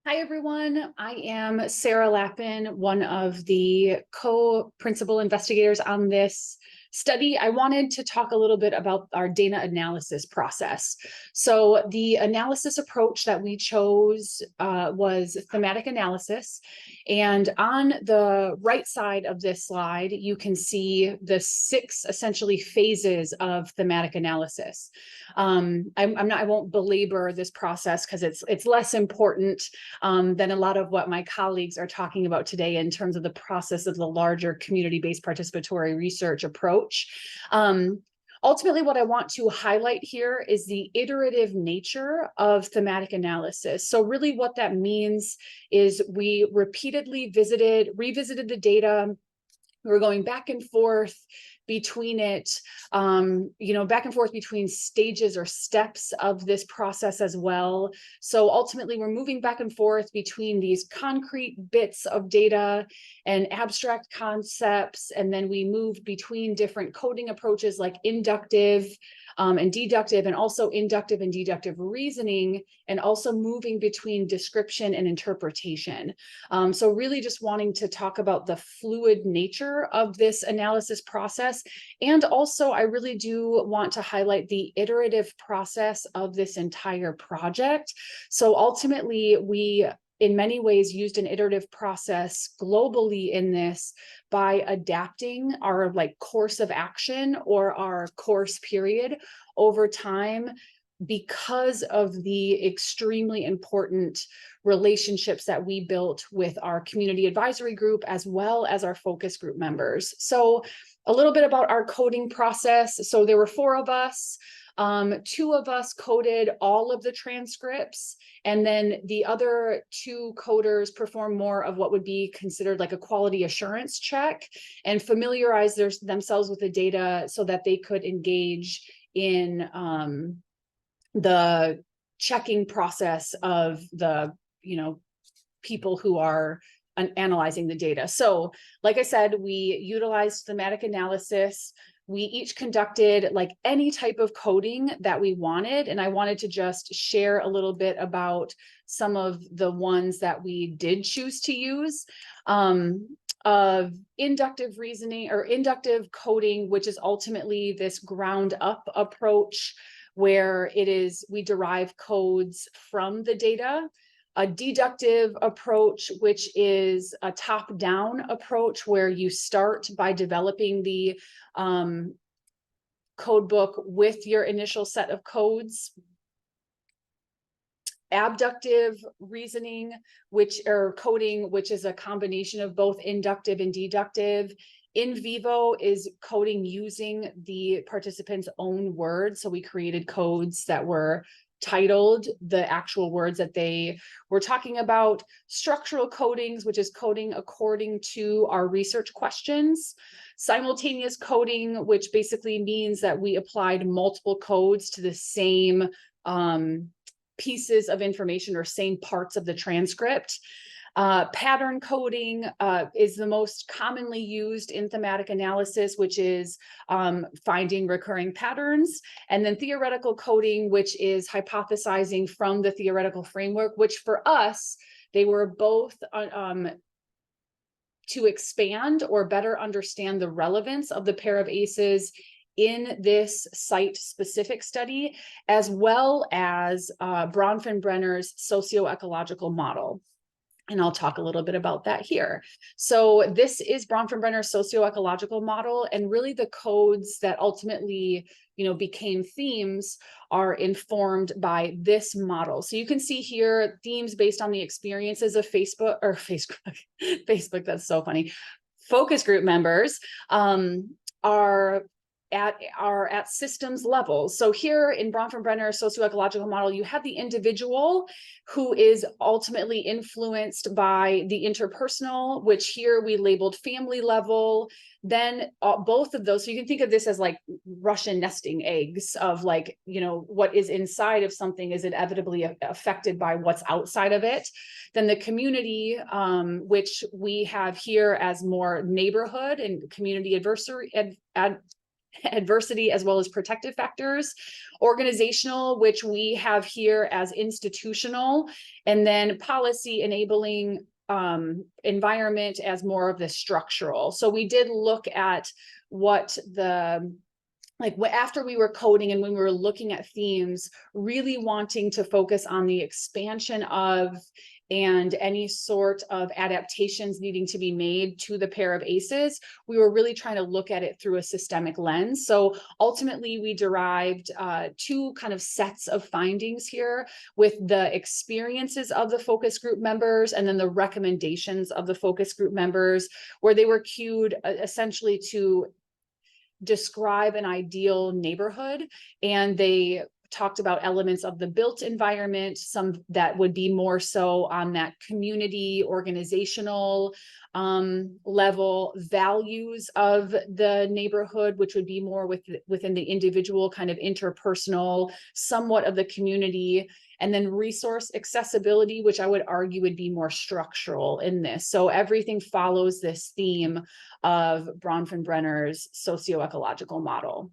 Hi, everyone. I am Sarah Lappin, one of the co-principal investigators on this study. I wanted to talk a little bit about our data analysis process. So the analysis approach that we chose was thematic analysis. And on the right side of this slide, you can see the 6 essentially phases of thematic analysis. I won't belabor this process because it's less important than a lot of what my colleagues are talking about today in terms of the process of the larger community-based participatory research approach. Ultimately, what I want to highlight here is the iterative nature of thematic analysis. So really what that means is we repeatedly revisited the data. We're going back and forth between it, back and forth between stages or steps of this process as well. So ultimately, we're moving back and forth between these concrete bits of data and abstract concepts. And then we move between different coding approaches like inductive and deductive, and also inductive and deductive reasoning, and also moving between description and interpretation. So really just wanting to talk about the fluid nature of this analysis process. And also, I really do want to highlight the iterative process of this entire project. So ultimately, we in many ways used an iterative process globally in this by adapting our course of action or our course period over time because of the extremely important relationships that we built with our community advisory group as well as our focus group members. So a little bit about our coding process. So there were 4 of us. 2 of us coded all of the transcripts, and then the other 2 coders performed more of what would be considered like a quality assurance check and familiarize themselves with the data so that they could engage in the checking process of the people who are analyzing the data. So like I said, we utilized thematic analysis. We each conducted any type of coding that we wanted. And I wanted to just share a little bit about some of the ones that we did choose to use. Of inductive reasoning or inductive coding, which is ultimately this ground up approach where we derive codes from the data. A deductive approach, which is a top-down approach where you start by developing the code book with your initial set of codes. Abductive reasoning, coding, which is a combination of both inductive and deductive. In vivo is coding using the participants' own words. So we created codes that were titled the actual words that they were talking about. Structural codings, which is coding according to our research questions. Simultaneous coding, which basically means that we applied multiple codes to the same pieces of information or same parts of the transcript. Pattern coding is the most commonly used in thematic analysis, which is finding recurring patterns. And then theoretical coding, which is hypothesizing from the theoretical framework, which for us, they were both to expand or better understand the relevance of the pair of ACEs in this site-specific study, as well as Bronfenbrenner's socio-ecological model. And I'll talk a little bit about that here. So this is Bronfenbrenner's socio-ecological model, and really the codes that ultimately, became themes are informed by this model. So you can see here themes based on the experiences of Facebook, that's so funny. Focus group members are at systems levels. So here in Bronfenbrenner's socio-ecological model, you have the individual who is ultimately influenced by the interpersonal, which here we labeled family level. Then both of those, so you can think of this as like Russian nesting eggs of what is inside of something is inevitably affected by what's outside of it. Then the community, which we have here as more neighborhood and community adversity as well as protective factors, organizational, which we have here as institutional, and then policy enabling environment as more of the structural. So we did look at what the after we were coding and when we were looking at themes, really wanting to focus on the expansion of and any sort of adaptations needing to be made to the pair of ACEs, we were really trying to look at it through a systemic lens. So ultimately, we derived two kind of sets of findings here with the experiences of the focus group members and then the recommendations of the focus group members, where they were cued essentially to describe an ideal neighborhood, and they talked about elements of the built environment, some that would be more so on that community organizational level, values of the neighborhood, which would be more within the individual kind of interpersonal, somewhat of the community, and then resource accessibility, which I would argue would be more structural in this. So everything follows this theme of Bronfenbrenner's socio-ecological model.